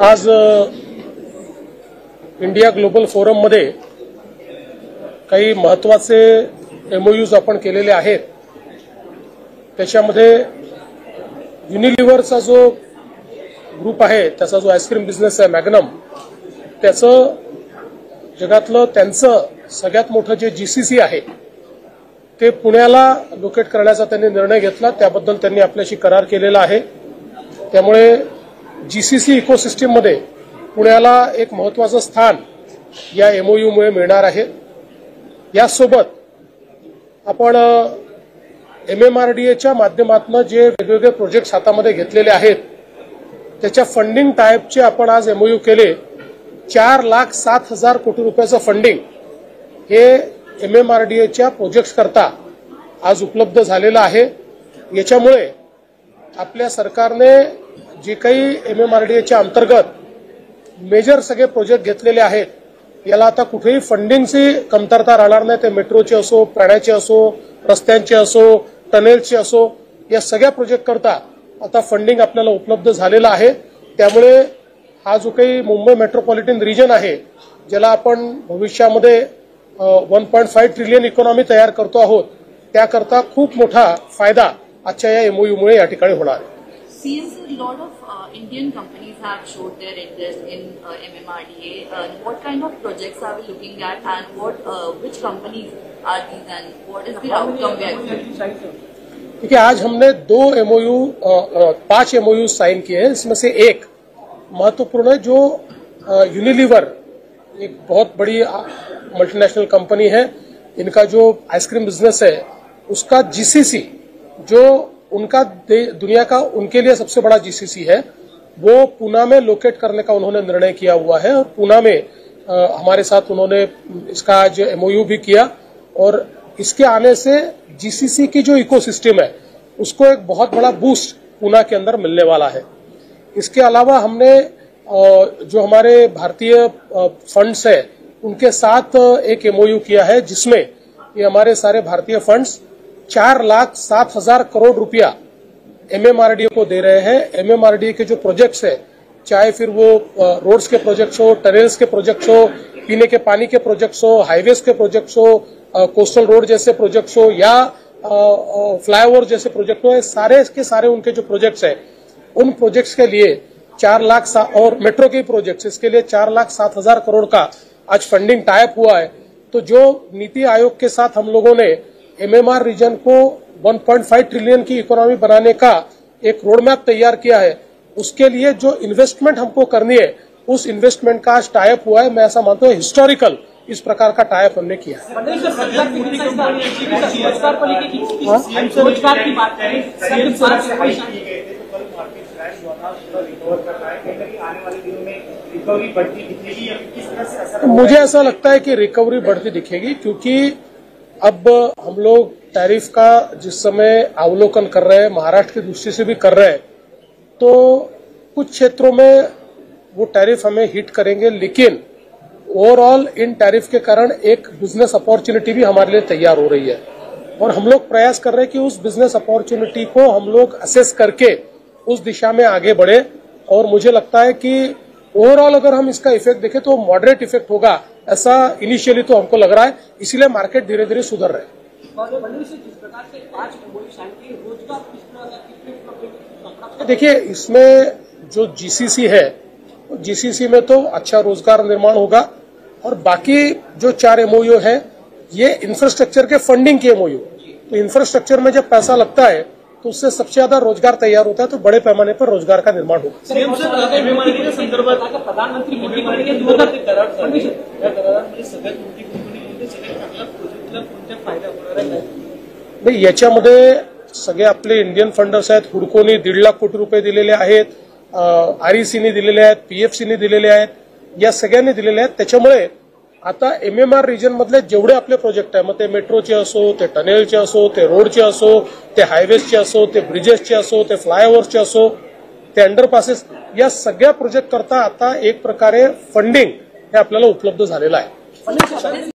आज India global forum मध्ये काही महत्त्वाचे एमओयूज आपण केलेले आहेत। त्याच्यामध्ये युनिलिव्हरचा जो ग्रुप आहे, त्याचा जो आईस्क्रीम बिझनेस आहे मॅग्नम, त्याचं जगातलं त्यांचं सगळ्यात मोठं जे जीसीसी आहे ते पुण्याला लोकेट करण्याचा त्यांनी निर्णय घेतला। त्याबद्दल त्यांनी आपल्याशी करार केलेला आहे। त्यामुळे जीसीसी इकोसिस्टम मध्ये पुण्याला एक महत्त्वाचं स्थान या एमओयू मुळे मिळणार आहे। यासोबत आपण एमएमआरडीएच्या माध्यमातून जे वेगवेगळे प्रोजेक्ट्स हातामध्ये घेतलेले आहेत त्याच्या फंडिंग टाइपचे आपण आज एमओयू केले। 4,07,000 कोटी रुपयाचं फंडिंग हे एमएमआरडीएच्या प्रोजेक्ट्स करता आज उपलब्ध झालेलं आहे। याच्यामुळे आपल्या सरकारने जे काही एमएमआरडीएच्या अंतर्गत मेजर सगळे प्रोजेक्ट घेतलेले आहेत याला आता कुठेही फंडिंगची कमतरता राहणार नाही। ते मेट्रोचे असो, पाण्याचे असो, रस्त्यांचे असो, टनेल्सचे असो, या सगळ्या प्रोजेक्ट करता आता फंडिंग आपल्याला उपलब्ध झालेलं आहे। त्यामुळे हा जो काही मुंबई मेट्रोपॉलिटन रिजन आहे, ज्याला आपण भविष्यामध्ये 1.5 ट्रिलियन इकॉनॉमी तयार करतो आहोत, त्याकरता खूप मोठा फायदा आजच्या या एमओयू मुळे या ठिकाणी होणार आहे। Since a lot of Indian companies have showed their interest in MMRDA, what kind of projects are we looking at, and which companies are these, and what is the outcome we are expecting? देखिए, आज हमने 5 MOU sign किए हैं। इसमें से एक महत्वपूर्ण है, जो यूनिलीवर एक बहुत बड़ी मल्टीनेशनल कंपनी है, इनका जो आइसक्रीम बिजनेस है उसका जीसीसी, जो उनका दुनिया का उनके लिए सबसे बड़ा जीसीसी है, वो पूना में लोकेट करने का उन्होंने निर्णय किया हुआ है। और पूना में हमारे साथ उन्होंने इसका आज एमओयू भी किया, और इसके आने से जीसीसी की जो इकोसिस्टम है उसको एक बहुत बड़ा बूस्ट पूना के अंदर मिलने वाला है। इसके अलावा हमने जो हमारे भारतीय फंड्स है उनके साथ एक एमओयू किया है, जिसमें ये हमारे सारे भारतीय फंड्स 4,07,000 करोड़ रुपया एमएमआरडीए को दे रहे हैं। एमएमआरडीए के जो प्रोजेक्ट्स है, चाहे फिर वो रोड्स के प्रोजेक्ट्स हो, टनेल्स के प्रोजेक्ट्स हो, पीने के पानी के प्रोजेक्ट्स हो, हाईवेज के प्रोजेक्ट्स हो, कोस्टल रोड जैसे प्रोजेक्ट्स हो, या फ्लाईओवर जैसे प्रोजेक्ट हो, सारे के सारे उनके जो प्रोजेक्ट्स है उन प्रोजेक्ट्स के लिए 4 लाख, और मेट्रो के प्रोजेक्ट्स, इसके लिए 4,07,000 करोड़ का आज फंडिंग टाइप हुआ है। तो जो नीति आयोग के साथ हम लोगों ने एमएमआर रीजन को 1.5 ट्रिलियन की इकोनॉमी बनाने का एक रोड मैप तैयार किया है, उसके लिए जो इन्वेस्टमेंट हमको करनी है उस इन्वेस्टमेंट का आज टाइप हुआ है। मैं ऐसा मानता हूँ हिस्टोरिकल इस प्रकार का टाइप हमने किया है। मुझे ऐसा लगता है कि रिकवरी बढ़ती दिखेगी, क्योंकि अब हम लोग टैरिफ का जिस समय अवलोकन कर रहे हैं, महाराष्ट्र की दृष्टि से भी कर रहे हैं, तो कुछ क्षेत्रों में वो टैरिफ हमें हिट करेंगे, लेकिन ओवरऑल इन टैरिफ के कारण एक बिजनेस अपॉर्चुनिटी भी हमारे लिए तैयार हो रही है। और हम लोग प्रयास कर रहे हैं कि उस बिजनेस अपॉर्चुनिटी को हम लोग असेस करके उस दिशा में आगे बढ़े। और मुझे लगता है कि ओवरऑल अगर हम इसका इफेक्ट देखें तो मॉडरेट इफेक्ट होगा, ऐसा इनिशियली तो हमको लग रहा है। इसीलिए मार्केट धीरे धीरे सुधर रहे हैं। देखिए, इसमें जो जीसीसी है, जीसीसी में तो अच्छा रोजगार निर्माण होगा, और बाकी जो 4 एमओयू है ये इंफ्रास्ट्रक्चर के फंडिंग के एमओयू। तो इंफ्रास्ट्रक्चर में जब पैसा लगता है तो उससे सबसे ज्यादा रोजगार तैयार होता है, तो बड़े पैमाने पर रोजगार का निर्माण होगा। नाही, याच्यामध्ये सगळे आपले इंडियन फंडर्स आहेत। हुडकोनी 1.5 लाख कोटी रुपये दिलेले आहेत, आरईसीने दिलेले आहेत, पीएफसीने दिलेले आहेत, या सगळ्यांनी दिलेले आहेत। त्याच्यामुळे आता एमएमआर रिजन मधले जेवढे आपले प्रोजेक्ट आहे, मग ते मेट्रोचे असो, ते टनेलचे असो, ते रोडचे असो, ते हायवेजचे असो, ते ब्रिजेसचे असो, ते फ्लायओव्हरचे असो, ते अंडरपासेस, या सगळ्या प्रोजेक्ट करता आता एक प्रकारे फंडिंग हे आपल्याला उपलब्ध झालेलं आहे।